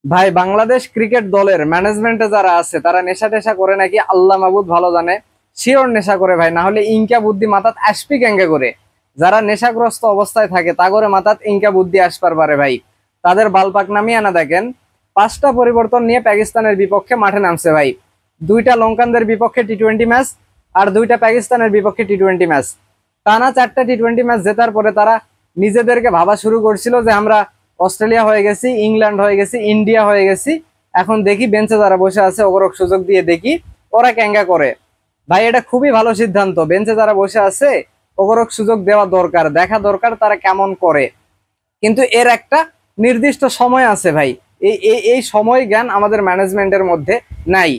ভাই বাংলাদেশ ক্রিকেট দলের ম্যানেজমেন্টে যারা আছে তারা নেশা টেশা করে নাকি আল্লাহ মাবুদ ভালো জানে। শিওর নেশা করে ভাই, না হলে ইনকা বুদ্ধি মাথাত আসবি কেঙ্গে করে। যারা নেশাগ্রস্ত অবস্থায় থাকে তা করে মাথাত ইনকা বুদ্ধি আসবার পারে ভাই। তাদের বালপাক নামিয়ে আনা দেখেন। 5টা পরিবর্তন নিয়ে পাকিস্তানের বিপক্ষে মাঠে নামছে ভাই। 2টা লঙ্কানদের বিপক্ষে টি-20 ম্যাচ, আর 2টা পাকিস্তানের বিপক্ষে টি-20 ম্যাচ। টানা 4টা টি-20 ম্যাচ জেতার পরে তারা নিজেদেরকে ভাবা শুরু করছিল যে আমরা অস্ট্রেলিয়া হয়ে গেছি, ইংল্যান্ড হয়ে গেছি, ইন্ডিয়া হয়ে গেছি। এখন দেখি বেঞ্চে যারা বসে আছে ওগরক সুযোগ দিয়ে দেখি ওরা ক্যাঙ্গা করে। ভাই এটা খুবই ভালো সিদ্ধান্ত, বেঞ্চে যারা বসে আছে ওগরক সুযোগ দেওয়া দরকার, দেখা দরকার তারা কেমন করে। কিন্তু এর একটা নির্দিষ্ট সময় আছে ভাই। এই এই এই সময় জ্ঞান আমাদের ম্যানেজমেন্টের মধ্যে নাই।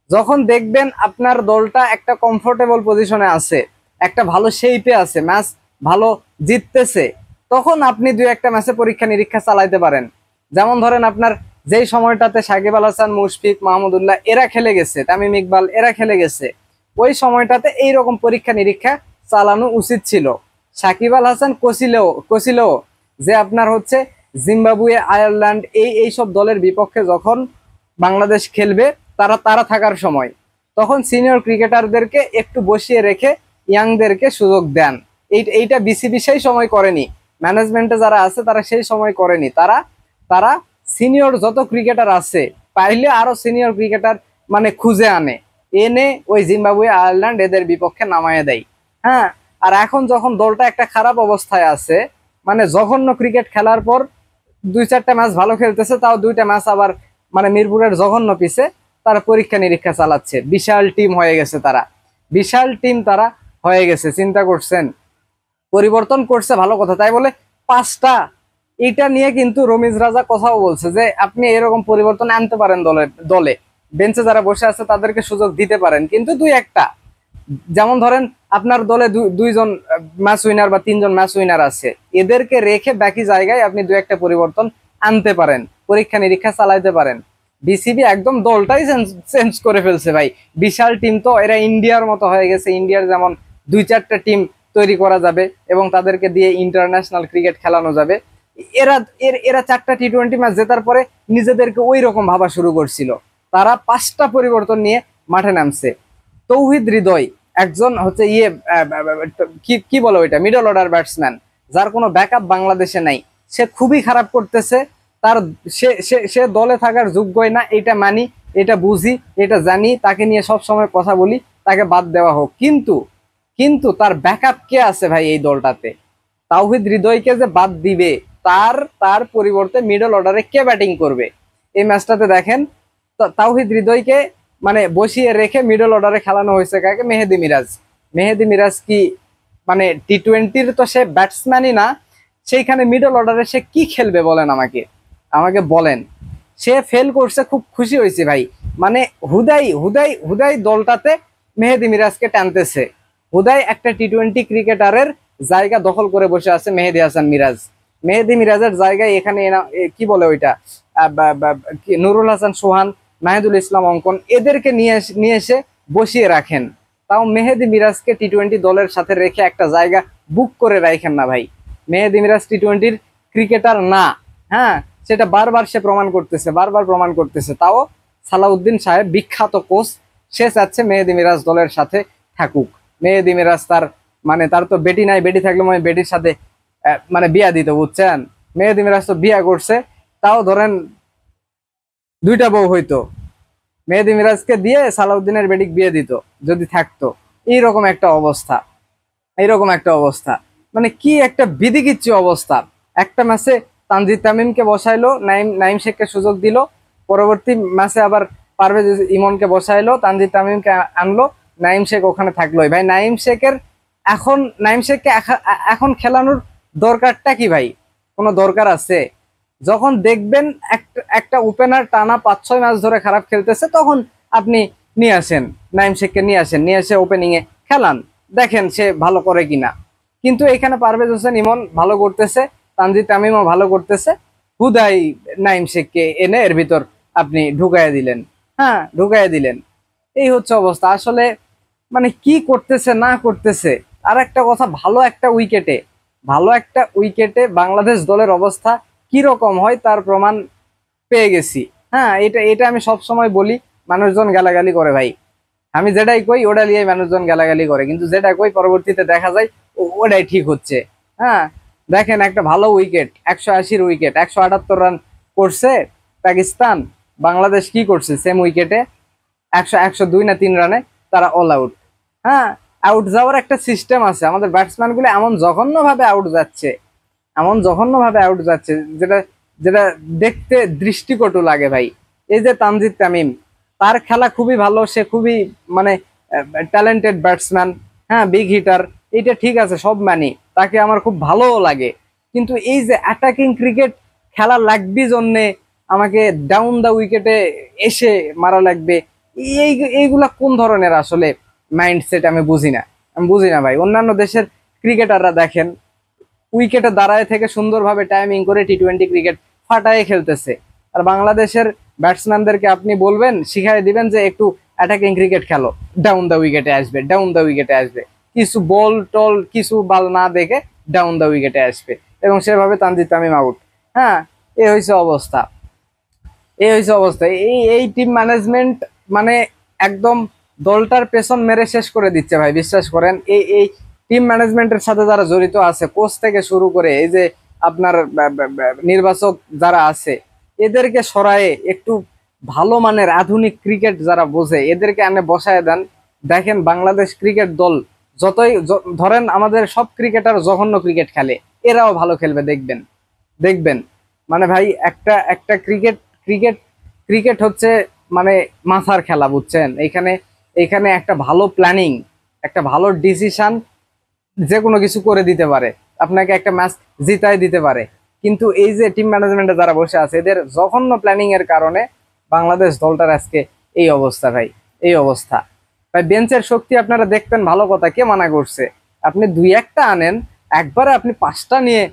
যখন দেখবেন আপনার দলটা একটা কমফোর্টেবল পজিশনে আছে, একটা ভালো শেপে আছে, ম্যাচ ভালো জিততেছে, তখন আপনি 2-1টা ম্যাচে পরীক্ষা নিরীক্ষা চালাইতে পারেন। যেমন ধরেন আপনার যেই সময়টাতে সাকিব আল হাসান, মুশফিক, মাহমুদুল্লাহ এরা খেলে গেছে, তামিম ইকবাল এরা খেলে গেছে, ওই সময়টাতে এইরকম পরীক্ষা নিরীক্ষা চালানো উচিত ছিল। সাকিব আল হাসান কছিলেও যে আপনার হচ্ছে জিম্বাবুয়ে, আয়ারল্যান্ড এই সব দলের বিপক্ষে যখন বাংলাদেশ খেলবে, তারা তারা থাকার সময় তখন সিনিয়র ক্রিকেটারদেরকে একটু বসিয়ে রেখে ইয়াংদেরকে সুযোগ দেন। এইটা বিসিবি সেই সময় করেনি, ম্যানেজমেন্টে যারা আছে তারা সেই সময় করেনি। তারা তারা সিনিয়র যত ক্রিকেটার আছে পাইলে আরো সিনিয়র ক্রিকেটার মানে খুঁজে আনে, এনে ওই জিম্বাবুয়ে, আয়ারল্যান্ড এদের বিপক্ষে নামায় দেয়। হ্যাঁ, আর এখন যখন দলটা একটা খারাপ অবস্থায় আছে, মানে জঘন্য ক্রিকেট খেলার পর 2-4টা ম্যাচ ভালো খেলতেছে, তাও 2টা ম্যাচ আবার মানে মিরপুরের জঘন্য পিছে তারা পরীক্ষা নিরীক্ষা চালাচ্ছে। বিশাল টিম হয়ে গেছে তারা, বিশাল টিম তারা হয়ে গেছে। চিন্তা করছেন, পরিবর্তন করছে ভালো কথা, তাই বলে 5টা, এটা নিয়ে কিন্তু রমিজ রাজা কথাও বলছে যে আপনি এরকম পরিবর্তন আনতে পারেন দলে দলে, বেঞ্চে যারা বসে আছে তাদেরকে সুযোগ দিতে পারেন, কিন্তু 2-1টা। যেমন ধরেন আপনার দলে দুইজন ম্যাচ উইনার বা 3জন ম্যাচ উইনার আছে, এদেরকে রেখে বাকি জায়গায় আপনি 2-1টা পরিবর্তন আনতে পারেন, পরীক্ষা নিরীক্ষা চালাইতে পারেন। বিসিবি একদম দলটাই চেঞ্জ করে ফেলছে ভাই। বিশাল টিম তো, এরা ইন্ডিয়ার মতো হয়ে গেছে। ইন্ডিয়ার যেমন 2-4টা টিম তৈরি করা যাবে এবং তাদেরকে দিয়ে ইন্টারন্যাশনাল ক্রিকেট খেলানো যাবে, এরা এরা 4টা টি-20 ম্যাচ জেতার পরে নিজেদেরকে ওই রকম ভাবা শুরু করছিল। তারা 5টা পরিবর্তন নিয়ে মাঠে নামছে। তৌহিদ হৃদয় একজন হচ্ছে কি কি বলে ওইটা, মিডল অর্ডার ব্যাটসম্যান, যার কোনো ব্যাকআপ বাংলাদেশে নাই। সে খুবই খারাপ করতেছে। তার সে সে সে দলে থাকার যোগ্যই না, এটা মানি, এটা বুঝি, এটা জানি, তাকে নিয়ে সব সময় কথা বলি, তাকে বাদ দেওয়া হোক। কিন্তু কিন্তু তার ব্যাকআপ কে আছে ভাই এই দলটাতে? তাওহিদ হৃদয়কে যে বাদ দিবে, তার তার পরিবর্তে মিডল অর্ডারে কে ব্যাটিং করবে? এই ম্যাচটাতে দেখেন, তাওহিদ হৃদয়কে মানে বসিয়ে রেখে মিডল অর্ডারে খেলানো হয়েছে কাকে? মেহেদী মিরাজ। মেহেদী মিরাজ কি মানে টি-20-র তো সে ব্যাটসম্যানই না, সেইখানে মিডল অর্ডারে সে কি খেলবে বলেন আমাকে, আমাকে বলেন। সে ফেল করছে, খুব খুশি হয়েছে ভাই। মানে হুদাই হুদাই হুদাই দলটাতে মেহেদী মিরাজকে টানতেছে। হুদাই একটা টি-20 ক্রিকেটারের জায়গা দখল করে বসে আছে মেহেদী হাসান মিরাজ। মেহেদী মিরাজের জায়গায় এখানে কি বলে ওইটা, নুরুল হাসান সোহান, নাহিদুল ইসলাম অঙ্কন, এদেরকে নিয়ে এসে বসিয়ে রাখেন। তাও মেহেদী মিরাজকে টি-20 দলের সাথে রেখে একটা জায়গা বুক করে রাখেন না ভাই। মেহেদী মিরাজ টি-20-র ক্রিকেটার না। হ্যাঁ, সেটা বারবার সে প্রমাণ করতেছে, বারবার প্রমাণ করতেছে। তাও সালাউদ্দিন সাহেব বিখ্যাত কোচ, সে চাচ্ছে মেহেদী মিরাজ দলের সাথে থাকুক। মেহেদী মিরাজ তার মানে তার তো বেটি নাই, বেটি থাকলে মানে বেটির সাথে মানে বিয়া দিত, বুঝছেন? মেহেদী মিরাজ তো বিয়া করছে, তাও ধরেন 2টা বউ হইতো, মেহেদী মিরাজকে দিয়ে সালাউদ্দিনের বেটিক বিয়ে দিত যদি থাকতো। এইরকম একটা অবস্থা, এইরকম একটা অবস্থা, মানে কি একটা বিধিকিচ্ছু অবস্থা। একটা ম্যাচে তানজিদ তামিমকে বসাইলো, নাইম শেখকে সুযোগ দিল, পরবর্তী ম্যাচে আবার পারভেজ ইমনকে বসাইলো, তানজিদ তামিমকে আনলো, নাইম শেখ ওখানে থাকলোই ভাই। নাইম শেখকে এখন খেলানোর দরকারটা কি ভাই? কোনো দরকার আছে? যখন দেখবেন একটা ওপেনার টানা 5-6 ম্যাচ ধরে খারাপ খেলতেছে, তখন আপনি নিয়ে আসেন নাইম শেখকে, নিয়ে আসেন, নিয়ে এসে ওপেনিং এ খেলান, দেখেন সে ভালো করে কিনা। কিন্তু এখানে পারভেজ হোসেন ইমন ভালো করতেছে, তানজিদ তামিমও ভালো করতেছে, হুদাই নাইম শেখকে এনে এর ভিতর আপনি ঢুকাইয়া দিলেন। হ্যাঁ, ঢুকাইয়া দিলেন। এই হচ্ছে অবস্থা আসলে, মানে কি করতেছে না করতেছে। আর একটা কথা, ভালো একটা উইকেটে বাংলাদেশ দলের অবস্থা কি রকম হয় তার প্রমাণ পেয়ে গেছি। হ্যাঁ, এটা এটা আমি সব সময় বলি, মানুষজন গালাগালি করে ভাই। আমি যেটাই কই ওটা নিয়ে মানুষজন গালাগালি করে, কিন্তু যেটা কই পরবর্তীতে দেখা যায় ওটাই ঠিক হচ্ছে। হ্যাঁ, দেখেন একটা ভালো উইকেট, 180 উইকেট, 178 রান করছে পাকিস্তান। বাংলাদেশ কি করছে সেম উইকেটে 102 না 3 রানে তারা অল আউট। হ্যাঁ, আউট যাওয়ার একটা সিস্টেম আছে। আমাদের ব্যাটসম্যান গুলো এমন জঘন্য ভাবে আউট যাচ্ছে, এমন জঘন্য ভাবে আউট যাচ্ছে, যেটা যেটা দেখতে দৃষ্টিকটু লাগে ভাই। এই যে তানজিদ তামিম, তার খেলা খুবই ভালো, সে খুবই মানে ট্যালেন্টেড ব্যাটসম্যান। হ্যাঁ, বিগ হিটার, এটা ঠিক আছে, সব মানি, তাকে আমার খুব ভালোও লাগে। কিন্তু এই যে অ্যাটাকিং ক্রিকেট খেলা লাগবে জন্যে আমাকে ডাউন দা উইকেটে এসে মারা লাগবে, এই এইগুলা কোন ধরনের আসলে মাইন্ডসেট আমি বুঝি না। আমি বুঝি না ভাই। অন্যান্য দেশের ক্রিকেটাররা দেখেন উইকেটে দাঁড়ায় থেকে সুন্দরভাবে টাইমিং করে টি-20 ক্রিকেট ফাটায় খেলতেছে। আর বাংলাদেশের ব্যাটসম্যানদেরকে আপনি বলবেন, শিখাই দিবেন যে একটু অ্যাটাকিং ক্রিকেট খেলো, ডাউন দা উইকেটে আসবে, ডাউন দা উইকেটে আসবে, কিছু বল টল কিছু বাল না দেখে ডাউন দা উইকেটে আসবে, এবং সেভাবে তানজিদ তামিম আউট। হ্যাঁ, এই হয়েছে অবস্থা, এই হয়েছে অবস্থা। এই এই টিম ম্যানেজমেন্ট মানে একদম দলটার পেছন মেরে শেষ করে দিচ্ছে ভাই, বিশ্বাস করেন। এই এই টিম ম্যানেজমেন্টের সাথে যারা জড়িত আছে, কোচ থেকে শুরু করে এই যে আপনার নির্বাচক যারা আছে, এদেরকে সরায়ে একটু ভালো মানের আধুনিক ক্রিকেট যারা বোঝে এদেরকে এনে বসায় দেন। দেখেন বাংলাদেশ ক্রিকেট দল যতই ধরেন আমাদের সব ক্রিকেটার জঘন্য ক্রিকেট খেলে, এরাও ভালো খেলবে, দেখবেন দেখবেন। মানে ভাই একটা একটা ক্রিকেট ক্রিকেট ক্রিকেট হচ্ছে মানে মাথার খেলা, বুঝছেন। এখানে এখানে একটা ভালো প্ল্যানিং, একটা ভালো ডিসিশন যে কোনো কিছু করে দিতে পারে, আপনাকে একটা ম্যাচ জিতাই দিতে পারে। কিন্তু এই যে টিম ম্যানেজমেন্টে যারা বসে আছে, এদের জঘন্য প্ল্যানিং এর কারণে বাংলাদেশ দলটার আজকে এই অবস্থা ভাই, এই অবস্থা। ভাই বেঞ্চের শক্তি আপনারা দেখবেন, ভালো কথা, কে মানা করছে? আপনি দুই একটা আনেন, একবারে আপনি 5টা নিয়ে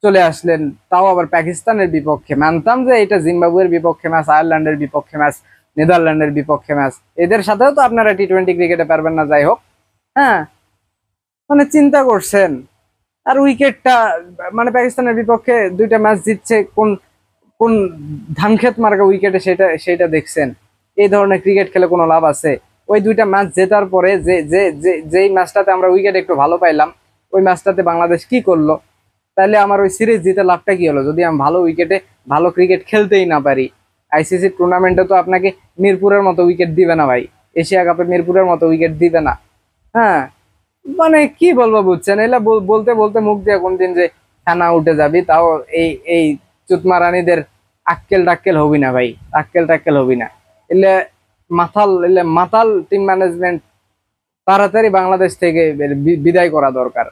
চলে আসলেন, তাও আবার পাকিস্তানের বিপক্ষে। মানতাম যে এটা জিম্বাবুয়ের বিপক্ষে ম্যাচ, আয়ারল্যান্ডের বিপক্ষে ম্যাচ, নেদারল্যান্ডের বিপক্ষে ম্যাচ, এদের সাথেও তো আপনারা টি-20 ক্রিকেটে পারবেন না, যাই হোক। হ্যাঁ, মানে চিন্তা করছেন। আর উইকেটটা মানে পাকিস্তানের বিপক্ষে 2টা ম্যাচ জিতছে কোন কোন ধানক্ষেত মার্কা উইকেটে, সেটা সেটা দেখছেন? এই ধরনের ক্রিকেট খেলে কোনো লাভ আছে? ওই 2টা ম্যাচ জেতার পরে যে যে যেই ম্যাচটাতে আমরা উইকেট একটু ভালো পাইলাম, ওই ম্যাচটাতে বাংলাদেশ কি করলো? তাহলে আমার ওই সিরিজ জিতে লাভটা কি হলো, যদি আমি ভালো উইকেটে ভালো ক্রিকেট খেলতেই না পারি? আইসিসি টুর্নামেন্টে তো আপনাকে মিরপুরের মতো উইকেট দিবে না ভাই, এশিয়া কাপে মিরপুরের মতো উইকেট দিবে না। হ্যাঁ, মানে কি বলবো, বুঝছেন, এলা বলতে বলতে মুখ দিয়ে কোনদিন যে খানা উঠে যাবি, তাও এই এই চুতমারানিদের আক্কেল টাক্কেল হবি না ভাই, আক্কেল টাক্কেল হবি না। এলে মাতাল টিম ম্যানেজমেন্ট তাড়াতাড়ি বাংলাদেশ থেকে বিদায় করা দরকার।